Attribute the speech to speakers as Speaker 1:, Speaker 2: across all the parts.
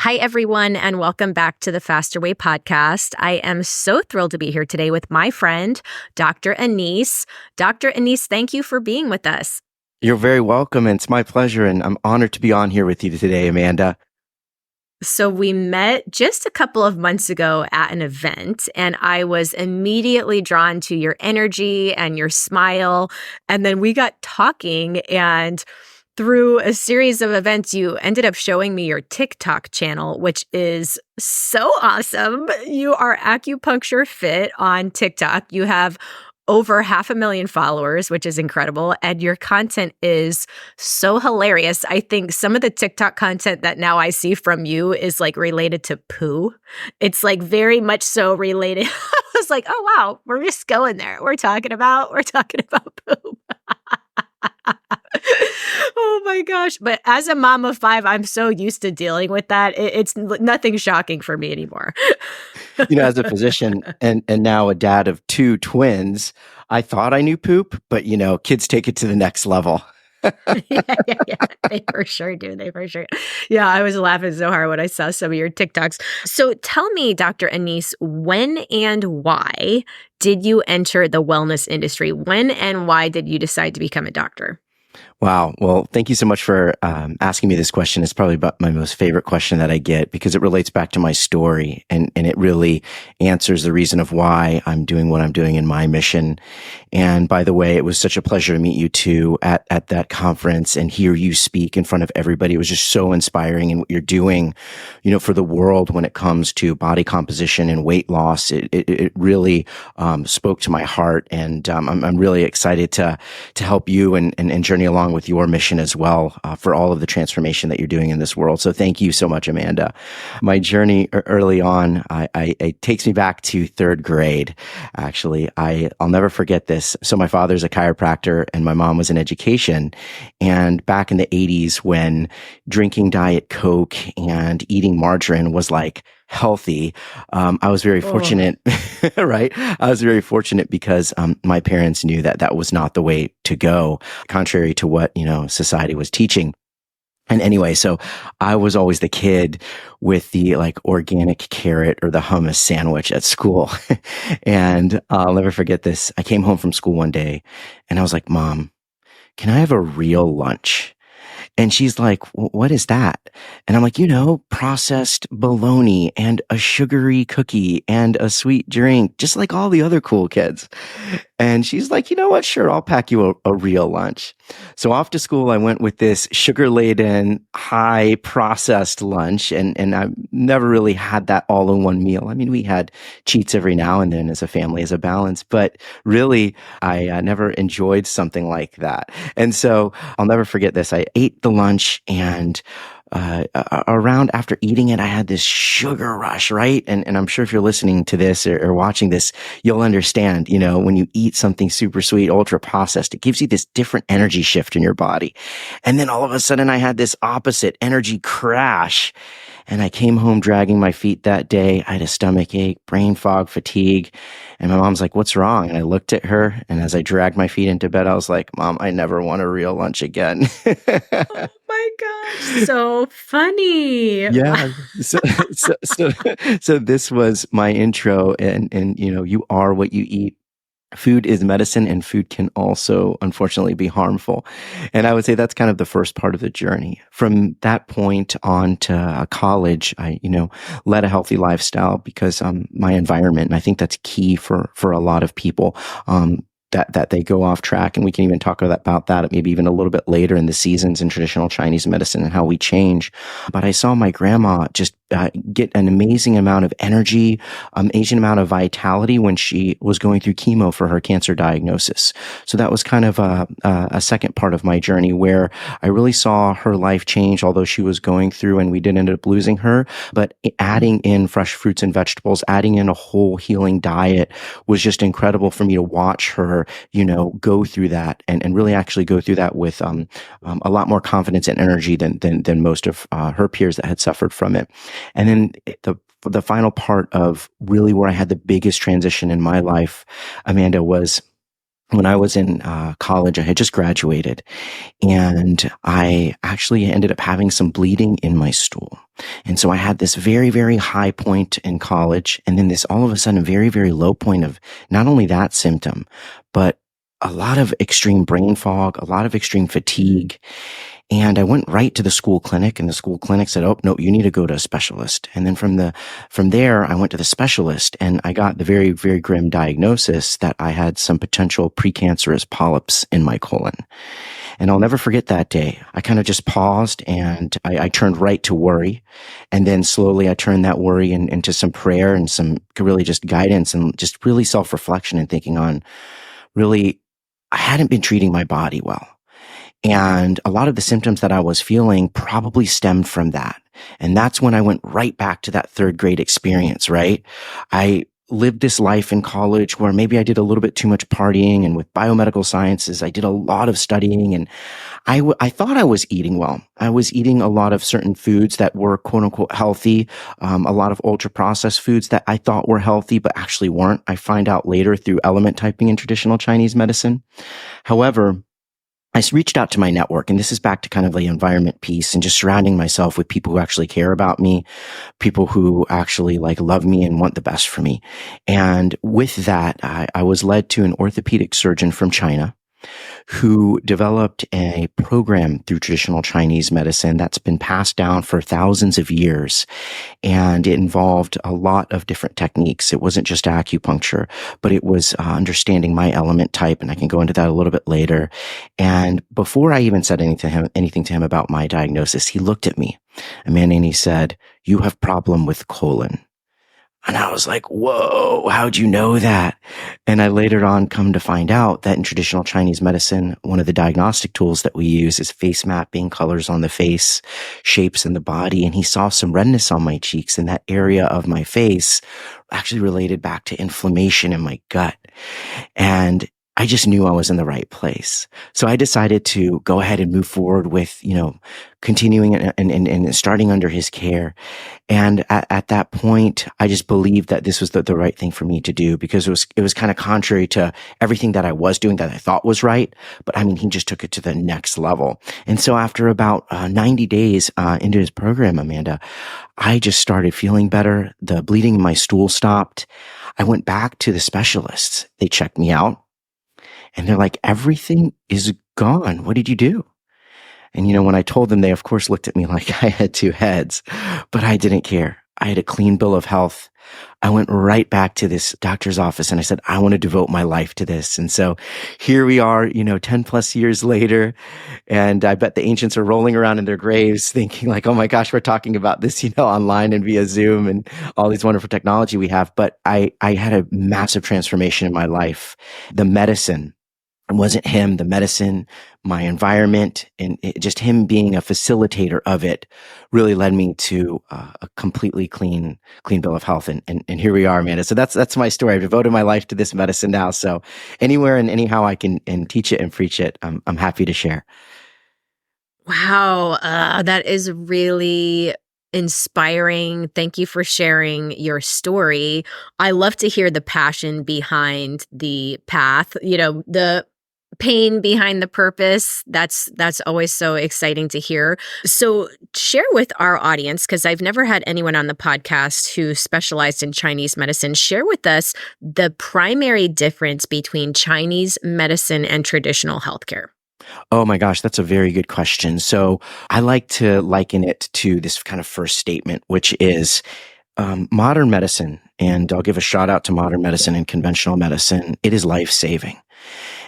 Speaker 1: Hi, everyone, and welcome back to the Faster Way podcast. I am so thrilled to be here today with my friend, Dr. Anise. Dr. Anise, thank you for being with us.
Speaker 2: You're very welcome, and it's my pleasure, and I'm honored to be on here with you today, Amanda.
Speaker 1: So we met just a couple of months ago at an event, and I was immediately drawn to your energy and your smile. And then we got talking, and through a series of events, you ended up showing me your TikTok channel, which is so awesome. You are Acupuncture Fit on TikTok. You have over 500,000 followers, which is incredible. And your content is so hilarious. I think some of the TikTok content that now I see from you is like related to poo. It's like very much so related. I was like, oh wow, we're just going there. We're talking about poo. Oh my gosh. But as a mom of 5, I'm so used to dealing with that. It's nothing shocking for me anymore.
Speaker 2: As a physician and now a dad of 2 twins, I thought I knew poop, but kids take it to the next level.
Speaker 1: Yeah. They for sure do. They for sure. Yeah, I was laughing so hard when I saw some of your TikToks. So tell me, Dr. Anise, when and why did you enter the wellness industry? When and why did you decide to become a doctor?
Speaker 2: Wow. Well, thank you so much for asking me this question. It's probably about my most favorite question that I get because it relates back to my story and it really answers the reason of why I'm doing what I'm doing in my mission. And by the way, it was such a pleasure to meet you too at that conference and hear you speak in front of everybody. It was just so inspiring in what you're doing, for the world when it comes to body composition and weight loss. It really spoke to my heart, and I'm really excited to help you and journey along with your mission as well for all of the transformation that you're doing in this world. So thank you so much, Amanda. My journey early on, it takes me back to 3rd grade. Actually, I'll never forget this. So my father's a chiropractor and my mom was in education. And back in the 80s when drinking Diet Coke and eating margarine was like healthy. I was very fortunate, right? I was very fortunate because my parents knew that that was not the way to go, contrary to what, society was teaching. And anyway, so I was always the kid with the like organic carrot or the hummus sandwich at school. And I'll never forget this. I came home from school one day and I was like, Mom, can I have a real lunch? And she's like, what is that? And I'm like, processed bologna and a sugary cookie and a sweet drink, just like all the other cool kids. And she's like, you know what? Sure, I'll pack you a real lunch. So off to school, I went with this sugar-laden, high processed lunch. And I've never really had that all in one meal. I mean, we had cheats every now and then as a family, as a balance, but really, I never enjoyed something like that. And so I'll never forget this. I ate the lunch and around after eating it, I had this sugar rush, right? And I'm sure if you're listening to this or watching this, you'll understand, when you eat something super sweet, ultra processed, it gives you this different energy shift in your body. And then all of a sudden I had this opposite energy crash. And I came home dragging my feet that day. I had a stomach ache, brain fog, fatigue. And my mom's like, what's wrong? And I looked at her. And as I dragged my feet into bed, I was like, Mom, I never want a real lunch again.
Speaker 1: Oh my gosh, so funny.
Speaker 2: Yeah. So this was my intro. And you are what you eat. Food is medicine, and food can also, unfortunately, be harmful. And I would say that's kind of the first part of the journey. From that point on to college, I, led a healthy lifestyle because my environment, and I think that's key for a lot of people. That they go off track, and we can even talk about that maybe even a little bit later in the seasons in traditional Chinese medicine and how we change. But I saw my grandma just get an amazing amount of energy, amazing amount of vitality when she was going through chemo for her cancer diagnosis. So that was kind of a second part of my journey where I really saw her life change, although she was going through and we did end up losing her. But adding in fresh fruits and vegetables, adding in a whole healing diet was just incredible for me to watch her, go through that and really actually go through that with a lot more confidence and energy than most of her peers that had suffered from it. And then the final part of really where I had the biggest transition in my life, Amanda, was When I was in college, I had just graduated, and I actually ended up having some bleeding in my stool. And so I had this very, very high point in college, and then this all of a sudden very, very low point of not only that symptom, but a lot of extreme brain fog, a lot of extreme fatigue. And I went right to the school clinic, and the school clinic said, "Oh, no, you need to go to a specialist." And then from there, I went to the specialist, and I got the very, very grim diagnosis that I had some potential precancerous polyps in my colon. And I'll never forget that day. I kind of just paused, and I turned right to worry. And then slowly I turned that worry into some prayer and some really just guidance and just really self-reflection and thinking on really, I hadn't been treating my body well. And a lot of the symptoms that I was feeling probably stemmed from that. And that's when I went right back to that third grade experience, right? I lived this life in college where maybe I did a little bit too much partying, and with biomedical sciences, I did a lot of studying, and I thought I was eating well. I was eating a lot of certain foods that were quote unquote healthy, a lot of ultra processed foods that I thought were healthy, but actually weren't. I find out later through element typing in traditional Chinese medicine. However, I reached out to my network, and this is back to kind of the environment piece and just surrounding myself with people who actually care about me, people who actually like love me and want the best for me. And with that, I was led to an orthopedic surgeon from China who developed a program through traditional Chinese medicine that's been passed down for thousands of years. And it involved a lot of different techniques. It wasn't just acupuncture, but it was understanding my element type. And I can go into that a little bit later. And before I even said anything to him about my diagnosis, he looked at me, and he said, "You have problem with colon." And I was like, whoa, how'd you know that? And I later on come to find out that in traditional Chinese medicine, one of the diagnostic tools that we use is face mapping, colors on the face, shapes in the body. And he saw some redness on my cheeks, and that area of my face actually related back to inflammation in my gut. And I just knew I was in the right place. So I decided to go ahead and move forward with, continuing and starting under his care. And at that point, I just believed that this was the right thing for me to do, because it was kind of contrary to everything that I was doing that I thought was right. But he just took it to the next level. And so after about 90 days into his program, Amanda, I just started feeling better. The bleeding in my stool stopped. I went back to the specialists. They checked me out, and they're like, "Everything is gone. What did you do?" And, when I told them, they of course looked at me like I had two heads, but I didn't care. I had a clean bill of health. I went right back to this doctor's office, and I said, "I want to devote my life to this." And so here we are, 10 plus years later. And I bet the ancients are rolling around in their graves thinking like, "Oh my gosh, we're talking about this, online and via Zoom and all these wonderful technology we have." But I had a massive transformation in my life. The medicine, it wasn't him, the medicine, my environment, and just him being a facilitator of it really led me to a completely clean bill of health. And here we are, Amanda. So that's my story. I've devoted my life to this medicine now. So anywhere and anyhow I can and teach it and preach it, I'm happy to share.
Speaker 1: Wow, that is really inspiring. Thank you for sharing your story. I love to hear the passion behind the path, the pain behind the purpose. That's always so exciting to hear. So share with our audience, because I've never had anyone on the podcast who specialized in Chinese medicine. Share with us the primary difference between Chinese medicine and traditional healthcare.
Speaker 2: Oh my gosh, that's a very good question. So I like to liken it to this kind of first statement, which is modern medicine. And I'll give a shout out to modern medicine and conventional medicine. It is life-saving.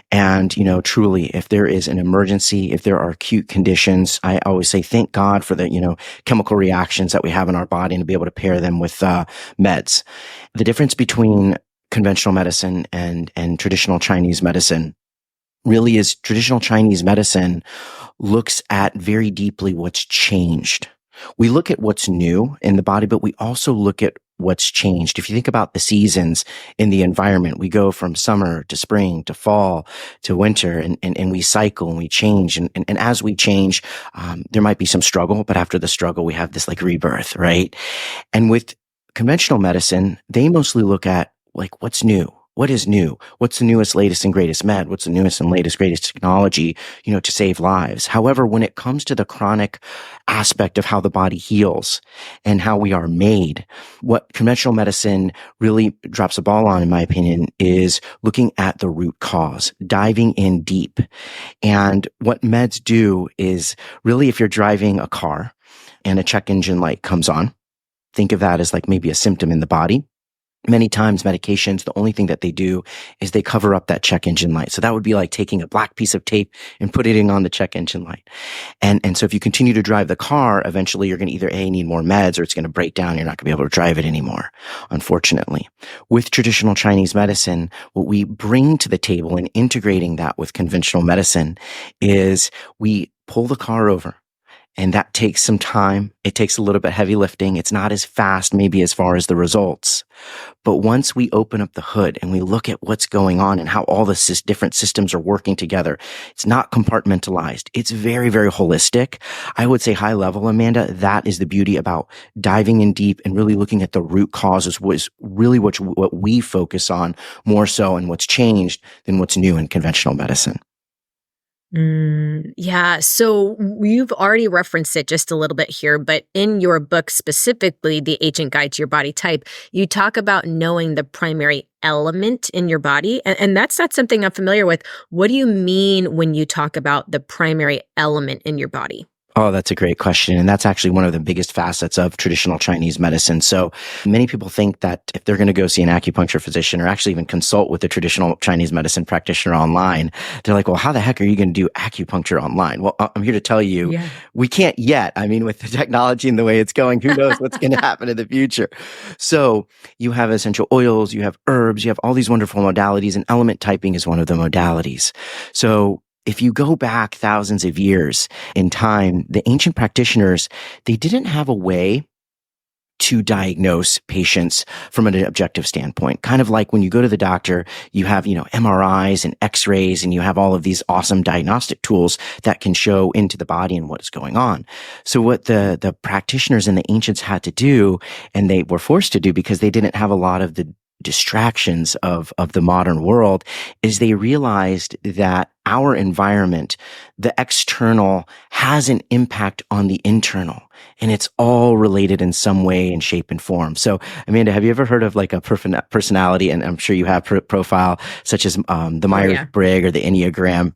Speaker 2: And, truly, if there is an emergency, if there are acute conditions, I always say, thank God for the, chemical reactions that we have in our body, and to be able to pair them with meds. The difference between conventional medicine and traditional Chinese medicine really is traditional Chinese medicine looks at very deeply what's changed. We look at what's new in the body, but we also look at what's changed. If you think about the seasons in the environment, we go from summer to spring to fall to winter, and we cycle and we change. And as we change, there might be some struggle, but after the struggle, we have this like rebirth, right? And with conventional medicine, they mostly look at like what's new. What is new? What's the newest, latest, and greatest med? What's the newest and latest, greatest technology, to save lives? However, when it comes to the chronic aspect of how the body heals and how we are made, what conventional medicine really drops a ball on, in my opinion, is looking at the root cause, diving in deep. And what meds do is really, if you're driving a car and a check engine light comes on, think of that as like maybe a symptom in the body. Many times medications, the only thing that they do is they cover up that check engine light. So that would be like taking a black piece of tape and putting it on the check engine light. And so if you continue to drive the car, eventually you're going to either A, need more meds, or it's going to break down. You're not going to be able to drive it anymore, unfortunately. With traditional Chinese medicine, what we bring to the table in integrating that with conventional medicine is we pull the car over. And that takes some time. It takes a little bit heavy lifting. It's not as fast, maybe as far as the results. But once we open up the hood and we look at what's going on and how all the different systems are working together, it's not compartmentalized. It's very, very holistic. I would say high level, Amanda, that is the beauty about diving in deep and really looking at the root causes was really what we focus on more so, and what's changed than what's new in conventional medicine.
Speaker 1: Yeah. So you've already referenced it just a little bit here, but in your book specifically, The Ancient Guide to Your Body Type, you talk about knowing the primary element in your body. And that's not something I'm familiar with. What do you mean when you talk about the primary element in your body?
Speaker 2: Oh, that's a great question. And that's actually one of the biggest facets of traditional Chinese medicine. So many people think that if they're going to go see an acupuncture physician or actually even consult with a traditional Chinese medicine practitioner online, they're like, well, how the heck are you going to do acupuncture online? Well, I'm here to tell you, we can't yet. I mean, with the technology and the way it's going, who knows what's going to happen in the future? So you have essential oils, you have herbs, you have all these wonderful modalities, and element typing is one of the modalities. So if you go back thousands of years in time, the ancient practitioners, they didn't have a way to diagnose patients from an objective standpoint. Kind of like when you go to the doctor, you have, MRIs and X-rays, and you have all of these awesome diagnostic tools that can show into the body and what is going on. So what the practitioners and the ancients had to do, and they were forced to do because they didn't have a lot of the distractions of the modern world, is they realized that our environment, the external, has an impact on the internal, and it's all related in some way and shape and form. So, Amanda, have you ever heard of like a personality, and I'm sure you have, profile such as the Myers-Briggs or the Enneagram?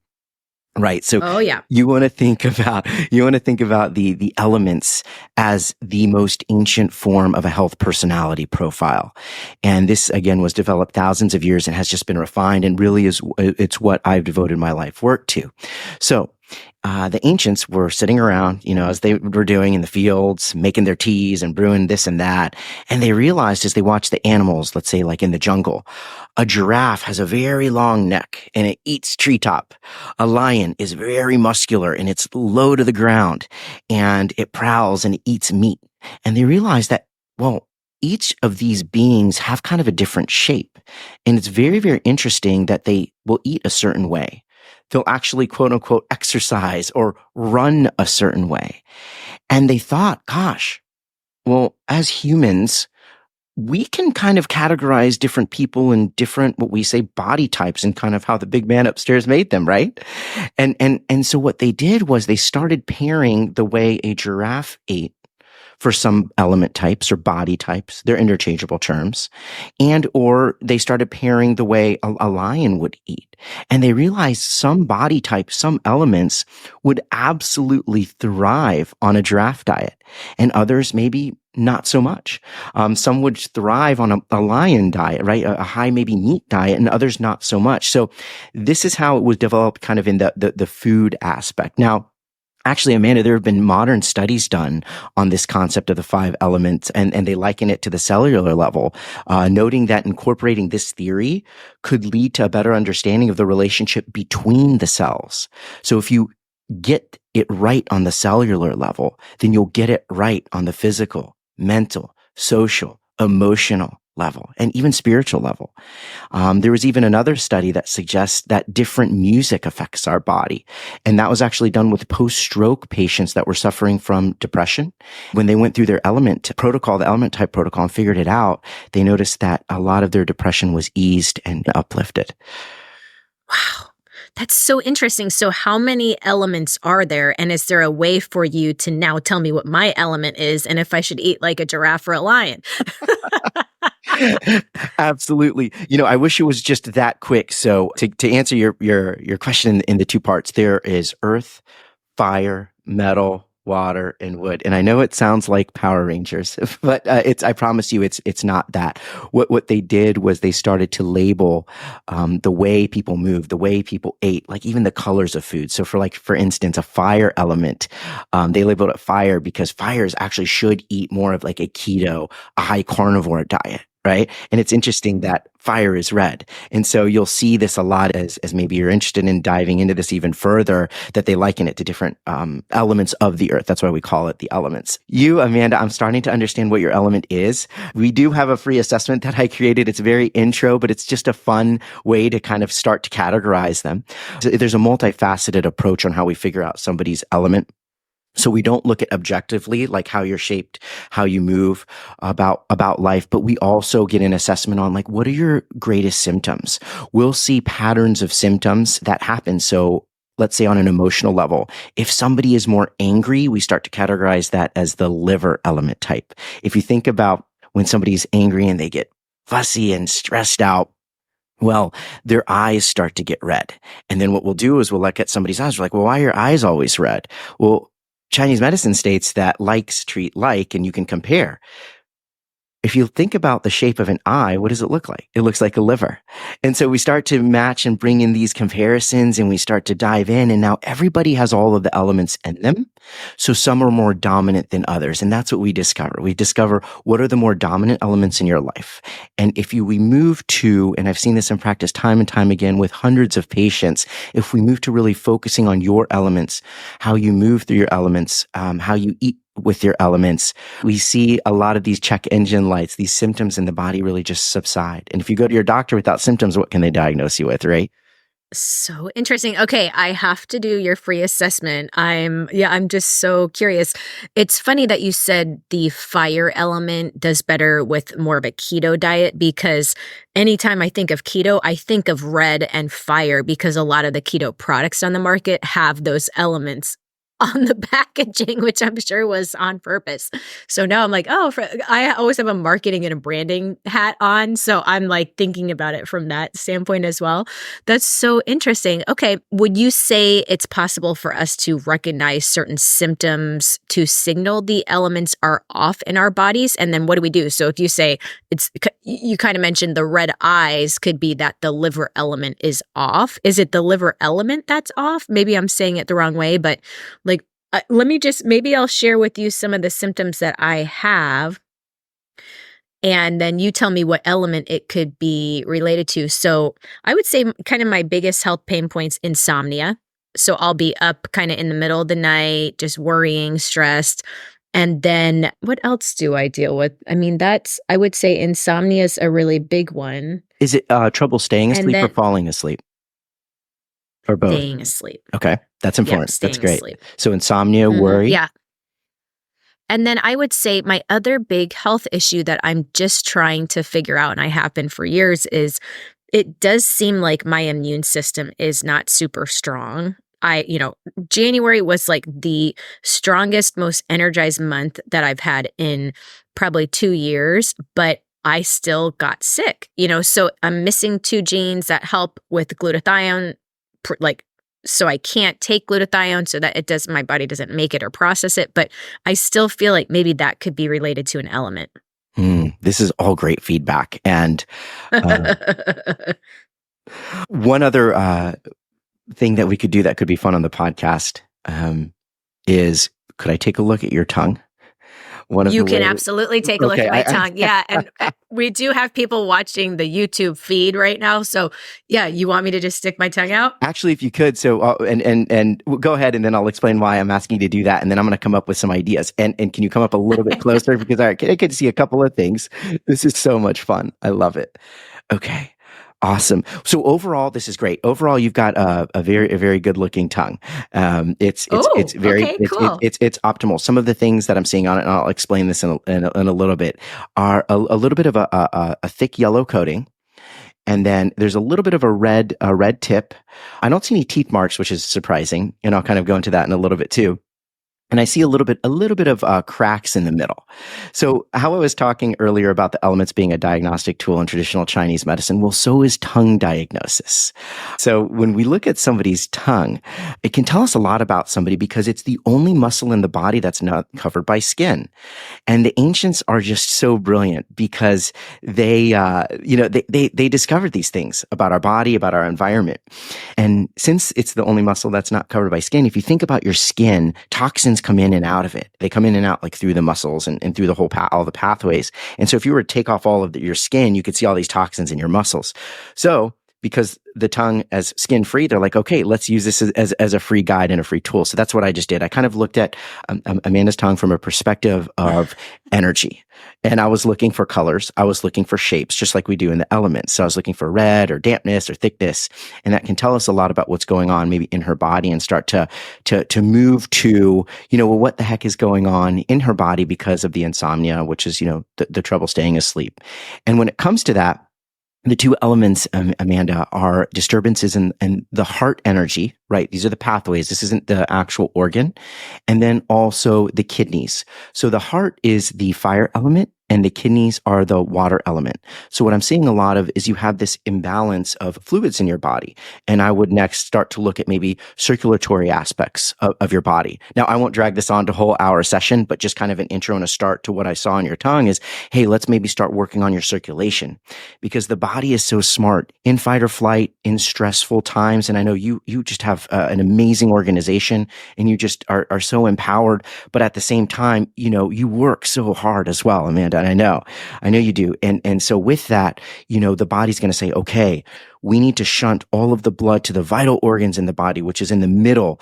Speaker 2: Right. So you want to think about the elements as the most ancient form of a health personality profile. And this again was developed thousands of years and has just been refined, and really it's what I've devoted my life work to. So the ancients were sitting around, as they were doing in the fields, making their teas and brewing this and that. And they realized as they watched the animals, let's say like in the jungle, a giraffe has a very long neck and it eats treetop. A lion is very muscular and it's low to the ground and it prowls and it eats meat. And they realized that, well, each of these beings have kind of a different shape. And it's very, very interesting that they will eat a certain way. They'll actually, quote unquote, exercise or run a certain way. And they thought, gosh, well, as humans, we can kind of categorize different people in different, what we say, body types, and kind of how the big man upstairs made them, right? And so what they did was they started pairing the way a giraffe ate for some element types or body types. They're interchangeable terms. And or they started pairing the way a lion would eat. And they realized some body types, some elements would absolutely thrive on a giraffe diet, and others maybe not so much. Some would thrive on a lion diet, right? A high maybe meat diet, and others not so much. So this is how it was developed kind of in the food aspect. Now, actually, Amanda, there have been modern studies done on this concept of the 5 elements, and they liken it to the cellular level, noting that incorporating this theory could lead to a better understanding of the relationship between the cells. So if you get it right on the cellular level, then you'll get it right on the physical, mental, social, emotional, level and even spiritual level. There was even another study that suggests that different music affects our body. And that was actually done with post-stroke patients that were suffering from depression. When they went through their element protocol, the element type protocol, and figured it out, they noticed that a lot of their depression was eased and uplifted.
Speaker 1: Wow. That's so interesting. So, how many elements are there? And is there a way for you to now tell me what my element is and if I should eat like a giraffe or a lion?
Speaker 2: Absolutely. I wish it was just that quick. So to answer your question in the two parts, there is earth, fire, metal, water, and wood. And I know it sounds like Power Rangers, but I promise you, it's not that. What they did was they started to label the way people move, the way people ate, like even the colors of food. So for instance, a fire element, they labeled it fire because fires actually should eat more of like a keto, a high carnivore diet. Right. And it's interesting that fire is red. And so you'll see this a lot as maybe you're interested in diving into this even further, that they liken it to different elements of the earth. That's why we call it the elements. You, Amanda, I'm starting to understand what your element is. We do have a free assessment that I created. It's very intro, but it's just a fun way to kind of start to categorize them. So there's a multifaceted approach on how we figure out somebody's element. So we don't look at objectively, like how you're shaped, how you move about life, but we also get an assessment on like, what are your greatest symptoms? We'll see patterns of symptoms that happen. So let's say on an emotional level, if somebody is more angry, we start to categorize that as the liver element type. If you think about when somebody's angry and they get fussy and stressed out, well, their eyes start to get red. And then what we'll do is we'll look at somebody's eyes. We're like, well, why are your eyes always red? Well, Chinese medicine states that likes treat like, and you can compare. If you think about the shape of an eye, what does it look like? It looks like a liver. And so we start to match and bring in these comparisons and we start to dive in. And now everybody has all of the elements in them. So some are more dominant than others. And that's what we discover. We discover what are the more dominant elements in your life. And we move to, and I've seen this in practice time and time again with hundreds of patients, if we move to really focusing on your elements, how you move through your elements, how you eat with your elements, we see a lot of these check engine lights, these symptoms in the body really just subside. And if you go to your doctor without symptoms, what can they diagnose you with, right?
Speaker 1: So interesting. Okay, I have to do your free assessment. I'm just so curious. It's funny that you said the fire element does better with more of a keto diet because anytime I think of keto, I think of red and fire because a lot of the keto products on the market have those elements on the packaging, which I'm sure was on purpose. So now I'm like, I always have a marketing and a branding hat on. So I'm like thinking about it from that standpoint as well. That's so interesting. Okay. Would you say it's possible for us to recognize certain symptoms to signal the elements are off in our bodies? And then what do we do? So if you say you kind of mentioned the red eyes could be that the liver element is off. Is it the liver element that's off? Maybe I'm saying it the wrong way, but maybe I'll share with you some of the symptoms that I have, and then you tell me what element it could be related to. So I would say kind of my biggest health pain points, insomnia. So I'll be up kind of in the middle of the night, just worrying, stressed. And then what else do I deal with? I mean, I would say insomnia is a really big one.
Speaker 2: Is it trouble staying
Speaker 1: And
Speaker 2: asleep or
Speaker 1: then
Speaker 2: falling asleep? Or both?
Speaker 1: staying asleep.
Speaker 2: Okay. That's
Speaker 1: Yep,
Speaker 2: important. That's
Speaker 1: staying
Speaker 2: great.
Speaker 1: asleep.
Speaker 2: So insomnia, worry.
Speaker 1: Yeah. And then I would say my other big health issue that I'm just trying to figure out, and I have been for years, is it does seem like my immune system is not super strong. January was like the strongest, most energized month that I've had in probably 2 years, but I still got sick, so I'm missing 2 genes that help with glutathione, so I can't take glutathione so that my body doesn't make it or process it, but I still feel like maybe that could be related to an element.
Speaker 2: This is all great feedback. And one other thing that we could do that could be fun on the podcast is, could I take a look at your tongue? one of
Speaker 1: You
Speaker 2: the
Speaker 1: can
Speaker 2: ways.
Speaker 1: absolutely take a look
Speaker 2: Okay,
Speaker 1: at my tongue. Yeah. And we do have people watching the YouTube feed right now. So, yeah, you want me to just stick my tongue out?
Speaker 2: actually, if you could, so and go ahead, and then I'll explain why I'm asking you to do that, and then I'm going to come up with some ideas. And can you come up a little bit closer because I can see a couple of things. This is so much fun. I love it. Okay. Awesome. So overall, this is great. Overall, you've got a very good looking tongue. It's
Speaker 1: Oh,
Speaker 2: very
Speaker 1: okay, cool.
Speaker 2: it's optimal. Some of the things that I'm seeing on it, and I'll explain this in a little bit, are a little bit of a thick yellow coating. And then there's a little bit of a red tip. I don't see any teeth marks, which is surprising. And I'll kind of go into that in a little bit too. And I see a little bit of cracks in the middle. So how I was talking earlier about the elements being a diagnostic tool in traditional Chinese medicine, well, so is tongue diagnosis. So when we look at somebody's tongue, it can tell us a lot about somebody because it's the only muscle in the body that's not covered by skin. And the ancients are just so brilliant because they discovered these things about our body, about our environment. And since it's the only muscle that's not covered by skin, if you think about your skin, toxins come in and out of it. They come in and out like through the muscles and through the whole all the pathways. And so if you were to take off all of your skin, you could see all these toxins in your muscles. So because the tongue as skin free, they're like, okay, let's use this as a free guide and a free tool. So that's what I just did. I kind of looked at Amanda's tongue from a perspective of energy. And I was looking for colors. I was looking for shapes, just like we do in the elements. So I was looking for red or dampness or thickness. And that can tell us a lot about what's going on maybe in her body and start to move to, well, what the heck is going on in her body because of the insomnia, which is, the trouble staying asleep. And when it comes to that, the two elements, Amanda, are disturbances in the heart energy, right? These are the pathways. This isn't the actual organ. And then also the kidneys. So the heart is the fire element and the kidneys are the water element. So what I'm seeing a lot of is you have this imbalance of fluids in your body. And I would next start to look at maybe circulatory aspects of your body. Now, I won't drag this on to a whole hour session, but just kind of an intro and a start to what I saw in your tongue is, hey, let's maybe start working on your circulation because the body is so smart in fight or flight, in stressful times. And I know you just have an amazing organization and you just are so empowered. But at the same time, you work so hard as well, Amanda. And I know you do. And so with that, the body's going to say, okay, we need to shunt all of the blood to the vital organs in the body, which is in the middle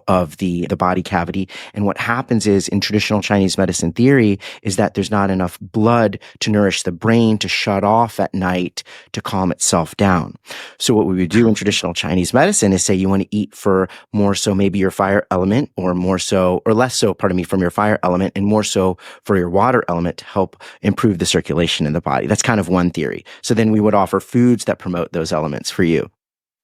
Speaker 2: of the body cavity. And what happens is in traditional Chinese medicine theory is that there's not enough blood to nourish the brain to shut off at night to calm itself down. So what we would do in traditional Chinese medicine is say you want to eat for more so maybe your fire element or more so or less so, pardon me, from your fire element and more so for your water element to help improve the circulation in the body. That's kind of one theory. So then we would offer foods that promote those elements for you.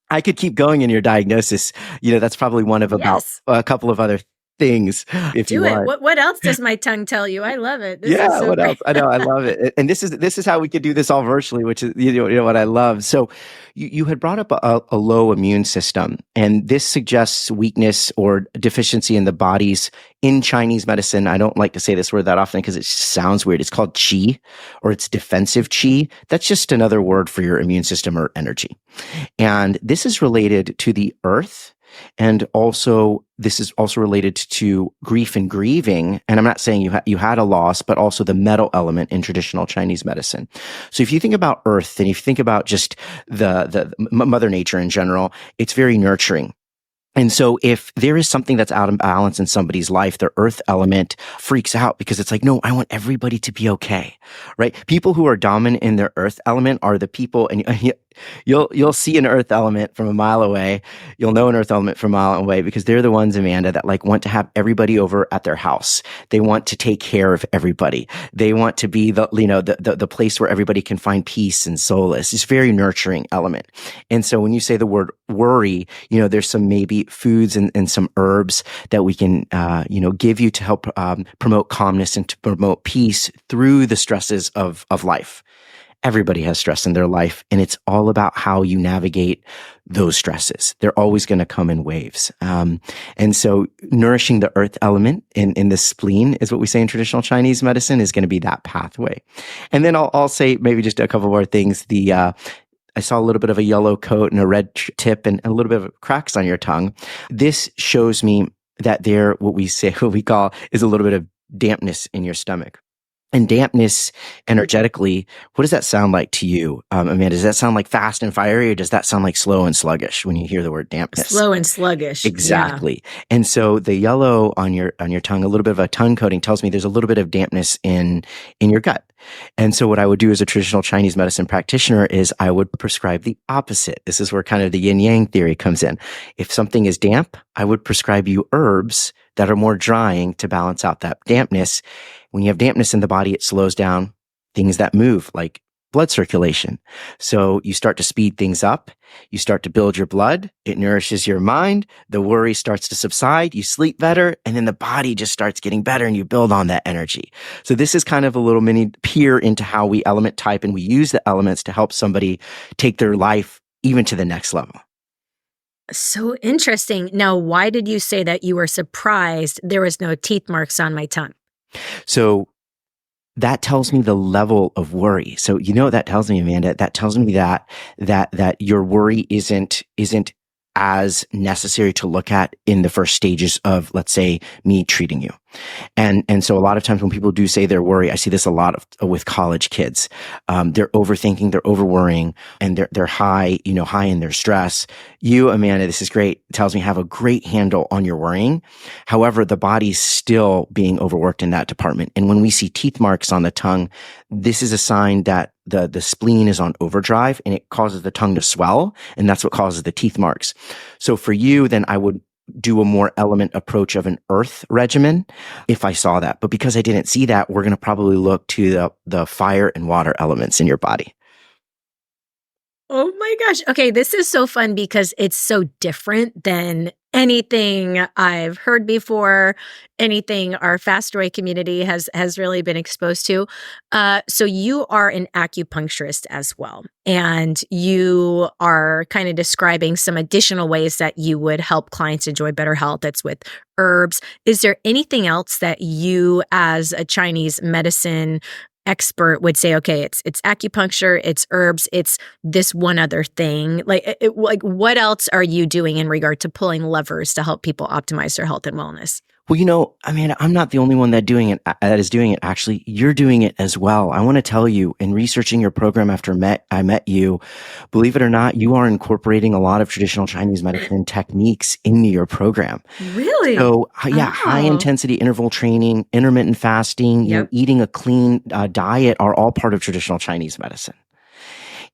Speaker 2: I could keep going in your diagnosis. That's probably one of about
Speaker 1: Yes.
Speaker 2: a couple of other things if you
Speaker 1: Do it.
Speaker 2: want.
Speaker 1: What else does my tongue tell you? I love it. This is
Speaker 2: Yeah,
Speaker 1: so
Speaker 2: what
Speaker 1: great.
Speaker 2: else? I know, I love it. And this is how we could do this all virtually, which is what I love. So you had brought up a low immune system, and this suggests weakness or deficiency in the body's in Chinese medicine. I don't like to say this word that often because it sounds weird. It's called qi or it's defensive qi. That's just another word for your immune system or energy. And this is related to the earth. And also, this is also related to grief and grieving. And I'm not saying you had a loss, but also the metal element in traditional Chinese medicine. So if you think about earth and if you think about just the mother nature in general, it's very nurturing. And so if there is something that's out of balance in somebody's life, their earth element freaks out because it's like, no, I want everybody to be okay, right? People who are dominant in their earth element are the people, and you'll see an earth element from a mile away. You'll know an earth element from a mile away because they're the ones, Amanda, that like want to have everybody over at their house. They want to take care of everybody. They want to be the place where everybody can find peace and solace. It's a very nurturing element. And so when you say the word worry, there's some maybe foods and some herbs that we can, give you to help promote calmness and to promote peace through the stresses of life. Everybody has stress in their life, and it's all about how you navigate those stresses. They're always going to come in waves. And so nourishing the earth element in the spleen is what we say in traditional Chinese medicine is going to be that pathway. And then I'll say maybe just a couple more things. I saw a little bit of a yellow coat and a red tip and a little bit of cracks on your tongue. This shows me that what we call is a little bit of dampness in your stomach. And dampness energetically, what does that sound like to you, Amanda? Does that sound like fast and fiery, or does that sound like slow and sluggish when you hear the word dampness?
Speaker 1: Slow and sluggish. Yeah.
Speaker 2: Exactly. And so the yellow on your tongue, a little bit of a tongue coating, tells me there's a little bit of dampness in your gut. And so what I would do as a traditional Chinese medicine practitioner is I would prescribe the opposite. This is where kind of the yin yang theory comes in. If something is damp, I would prescribe you herbs that are more drying to balance out that dampness. When you have dampness in the body, it slows down things that move, like blood circulation. So you start to speed things up. You start to build your blood. It nourishes your mind. The worry starts to subside. You sleep better. And then the body just starts getting better and you build on that energy. So this is kind of a little mini peer into how we element type and we use the elements to help somebody take their life even to the next level.
Speaker 1: So interesting. Now, why did you say that you were surprised there was no teeth marks on my tongue?
Speaker 2: So that tells me the level of worry. So you know what that tells me, Amanda? That tells me that your worry isn't as necessary to look at in the first stages of, let's say, me treating you. And so a lot of times when people do say they're worried, I see this a lot with college kids. They're overthinking, they're over worrying, and they're high in their stress. You, Amanda, this is great. It tells me have a great handle on your worrying. However, the body's still being overworked in that department. And when we see teeth marks on the tongue, this is a sign that the spleen is on overdrive and it causes the tongue to swell. And that's what causes the teeth marks. So for you, then I would do a more element approach of an earth regimen if I saw that. But because I didn't see that, we're going to probably look to the fire and water elements in your body.
Speaker 1: Oh my gosh. Okay, this is so fun because it's so different than anything I've heard before, anything our Fast Away community has really been exposed to. So you are an acupuncturist as well, and you are kind of describing some additional ways that you would help clients enjoy better health. That's with herbs. Is there anything else that you, as a Chinese medicine expert, would say, okay, it's acupuncture, it's herbs, it's this one other thing? Like what else are you doing in regard to pulling levers to help people optimize their health and wellness?
Speaker 2: Well, I mean, I'm not the only one that is doing it. Actually, you're doing it as well. I want to tell you, in researching your program after I met you, believe it or not, you are incorporating a lot of traditional Chinese medicine techniques into your program.
Speaker 1: Really?
Speaker 2: So yeah, high intensity interval training, intermittent fasting,
Speaker 1: Yep.
Speaker 2: eating a clean diet are all part of traditional Chinese medicine.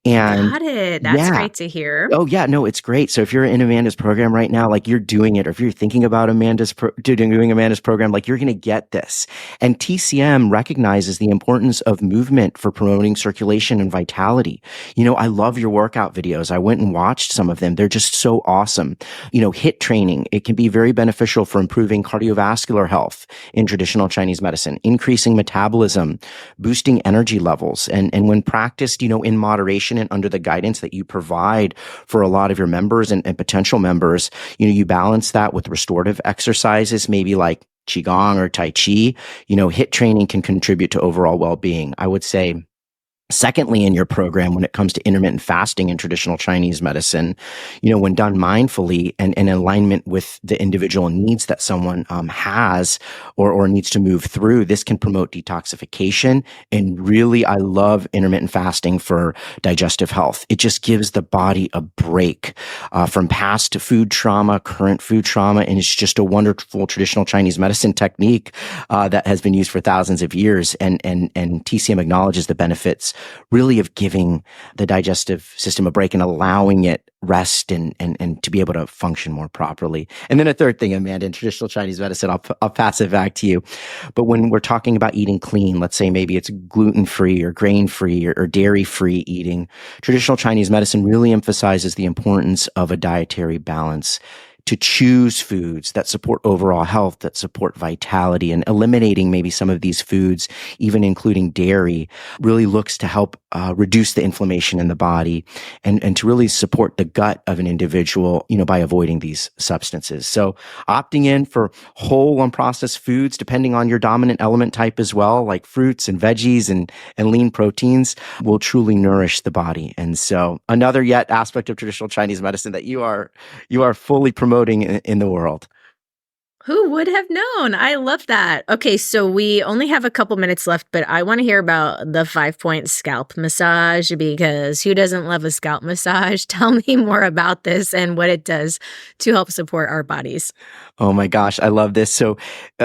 Speaker 2: And
Speaker 1: Got it. That's
Speaker 2: yeah.
Speaker 1: great to hear.
Speaker 2: Oh yeah, no, it's great. So if you're in Amanda's program right now, like you're doing it, or if you're thinking about doing Amanda's program, like you're going to get this. And TCM recognizes the importance of movement for promoting circulation and vitality. I love your workout videos. I went and watched some of them. They're just so awesome. HIIT training, it can be very beneficial for improving cardiovascular health in traditional Chinese medicine, increasing metabolism, boosting energy levels. And when practiced, in moderation and under the guidance that you provide for a lot of your members and potential members, you balance that with restorative exercises, maybe like Qigong or Tai Chi. HIIT training can contribute to overall well-being. I would say, secondly, in your program, when it comes to intermittent fasting in traditional Chinese medicine, when done mindfully and in alignment with the individual needs that someone has or needs to move through, this can promote detoxification. And really, I love intermittent fasting for digestive health. It just gives the body a break from past food trauma, current food trauma, and it's just a wonderful traditional Chinese medicine technique that has been used for thousands of years. And TCM acknowledges the benefits really of giving the digestive system a break and allowing it rest and to be able to function more properly. And then a third thing, Amanda, in traditional Chinese medicine, I'll pass it back to you. But when we're talking about eating clean, let's say maybe it's gluten-free or grain-free or dairy-free eating, traditional Chinese medicine really emphasizes the importance of a dietary balance, to choose foods that support overall health, that support vitality, and eliminating maybe some of these foods, even including dairy, really looks to help reduce the inflammation in the body and to really support the gut of an individual, by avoiding these substances. So opting in for whole unprocessed foods, depending on your dominant element type as well, like fruits and veggies and lean proteins, will truly nourish the body. And so another yet aspect of traditional Chinese medicine that you are fully promoting in the world.
Speaker 1: Who would have known? I love that. Okay, so we only have a couple minutes left, but I want to hear about the 5 point scalp massage because who doesn't love a scalp massage? Tell me more about this and what it does to help support our bodies.
Speaker 2: Oh my gosh, I love this. So,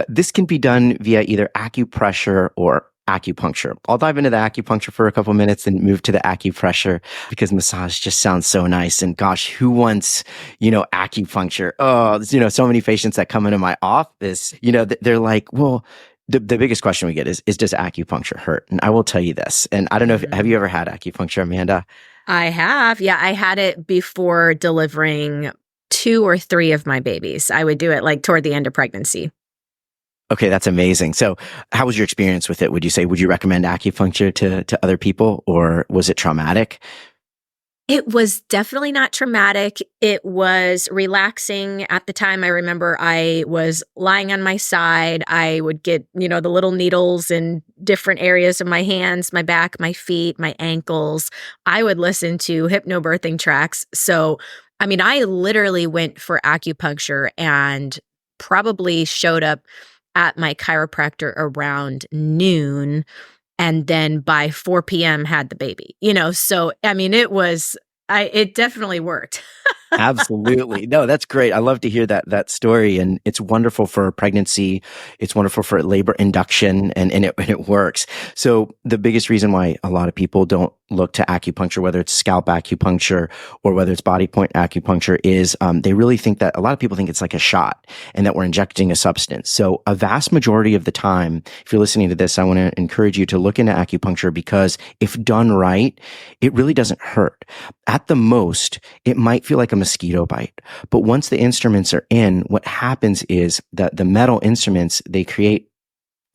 Speaker 2: this can be done via either acupressure or acupuncture. I'll dive into the acupuncture for a couple minutes and move to the acupressure because massage just sounds so nice. And gosh, who wants, acupuncture? Oh, there's, so many patients that come into my office, they're like, well, the biggest question we get is does acupuncture hurt? And I will tell you this. And I don't know if, have you ever had acupuncture, Amanda?
Speaker 1: I have. Yeah, I had it before delivering two or three of my babies. I would do it like toward the end of pregnancy.
Speaker 2: Okay, that's amazing. So, how was your experience with it? Would you recommend acupuncture to other people, or was it traumatic?
Speaker 1: It was definitely not traumatic. It was relaxing. At the time, I remember I was lying on my side. I would get, the little needles in different areas of my hands, my back, my feet, my ankles. I would listen to hypnobirthing tracks. So, I mean, I literally went for acupuncture and probably showed up at my chiropractor around noon and then by 4 p.m. had the baby. So I mean it definitely worked.
Speaker 2: Absolutely. No, that's great. I love to hear that story. And it's wonderful for pregnancy. It's wonderful for labor induction and it works. So the biggest reason why a lot of people don't look to acupuncture, whether it's scalp acupuncture or whether it's body point acupuncture, is they really think that a lot of people think it's like a shot and that we're injecting a substance. So a vast majority of the time, if you're listening to this, I want to encourage you to look into acupuncture because if done right, it really doesn't hurt. At the most, it might feel like a mosquito bite. But once the instruments are in, what happens is that the metal instruments, they create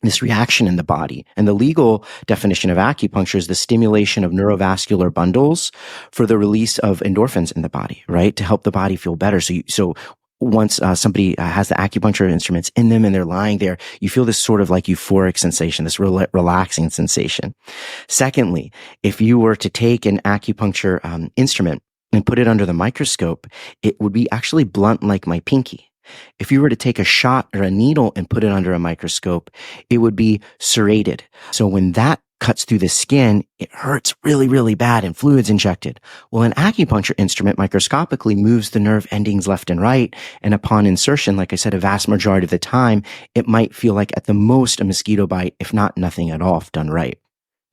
Speaker 2: this reaction in the body. And the legal definition of acupuncture is the stimulation of neurovascular bundles for the release of endorphins in the body, right? To help the body feel better. So once somebody has the acupuncture instruments in them and they're lying there, you feel this sort of like euphoric sensation, this relaxing sensation. Secondly, if you were to take an acupuncture instrument and put it under the microscope, it would be actually blunt like my pinky. If you were to take a shot or a needle and put it under a microscope, it would be serrated. So when that cuts through the skin, it hurts really, really bad and fluid's injected. Well, an acupuncture instrument microscopically moves the nerve endings left and right. And upon insertion, like I said, a vast majority of the time, it might feel like at the most a mosquito bite, if not nothing at all, if done right.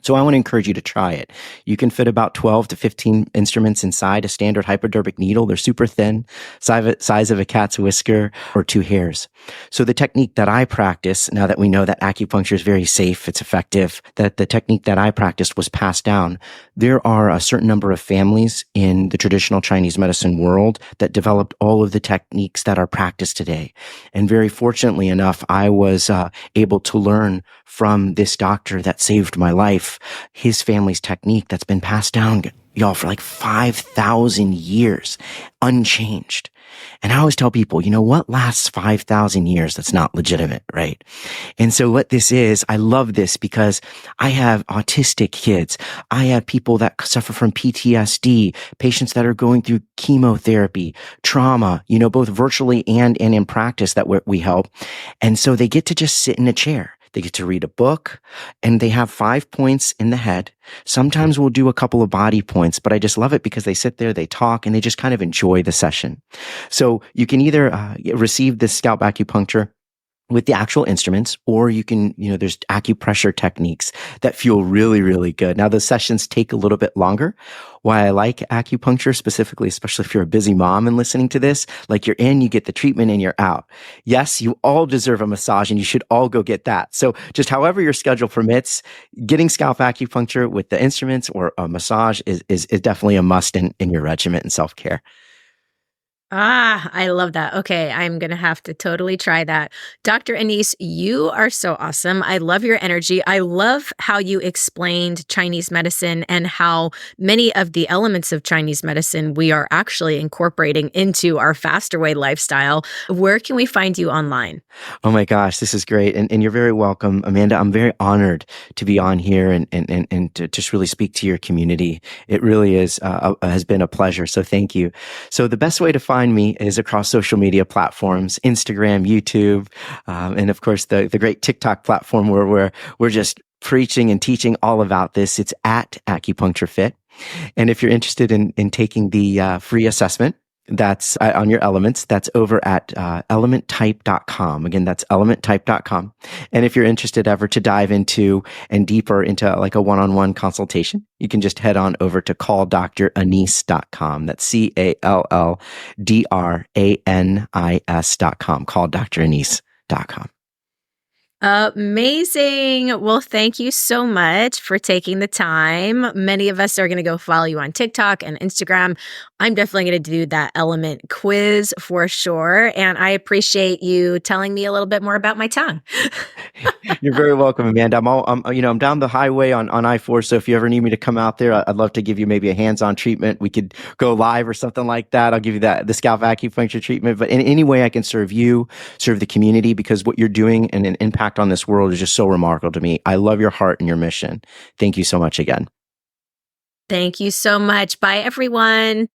Speaker 2: So I want to encourage you to try it. You can fit about 12 to 15 instruments inside a standard hypodermic needle. They're super thin, size of a cat's whisker or two hairs. So the technique that I practice, now that we know that acupuncture is very safe, it's effective, that the technique that I practiced was passed down. There are a certain number of families in the traditional Chinese medicine world that developed all of the techniques that are practiced today. And very fortunately enough, I was able to learn from this doctor that saved my life, his family's technique that's been passed down, y'all, for like 5,000 years, unchanged. And I always tell people, what lasts 5,000 years that's not legitimate, right? And so what this is, I love this because I have autistic kids. I have people that suffer from PTSD, patients that are going through chemotherapy, trauma, both virtually and in practice that we help. And so they get to just sit in a chair. They get to read a book and they have 5 points in the head. Sometimes we'll do a couple of body points, but I just love it because they sit there, they talk, and they just kind of enjoy the session. So you can either receive this scalp acupuncture with the actual instruments, or you can, there's acupressure techniques that feel really, really good. Now, those sessions take a little bit longer. Why I like acupuncture specifically, especially if you're a busy mom and listening to this, like you're in, you get the treatment and you're out. Yes, you all deserve a massage and you should all go get that. So just however your schedule permits, getting scalp acupuncture with the instruments or a massage is definitely a must in your regimen and self-care.
Speaker 1: I love that. Okay, I'm going to have to totally try that. Dr. Anise, you are so awesome. I love your energy. I love how you explained Chinese medicine and how many of the elements of Chinese medicine we are actually incorporating into our faster way lifestyle. Where can we find you online?
Speaker 2: Oh my gosh, this is great. And you're very welcome, Amanda. I'm very honored to be on here and to just really speak to your community. It really has been a pleasure. So thank you. So the best way to find find me is across social media platforms, Instagram, YouTube, and of course the great TikTok platform where we're just preaching and teaching all about this. It's at Acupuncture Fit. And if you're interested in taking the free assessment, that's on your elements. That's over at elementtype.com. Again, that's elementtype.com. And if you're interested ever to dive into and deeper into like a one-on-one consultation, you can just head on over to calldranise.com. That's calldranise.com. Calldranise.com.
Speaker 1: Amazing. Well, thank you so much for taking the time. Many of us are going to go follow you on TikTok and Instagram. I'm definitely going to do that element quiz for sure. And I appreciate you telling me a little bit more about my tongue.
Speaker 2: You're very welcome, Amanda. I'm down the highway on I-4. So if you ever need me to come out there, I'd love to give you maybe a hands-on treatment. We could go live or something like that. I'll give you the scalp acupuncture treatment, but in any way I can serve you, serve the community, because what you're doing and an impact on this world is just so remarkable to me. I love your heart and your mission. Thank you so much again.
Speaker 1: Thank you so much. Bye, everyone.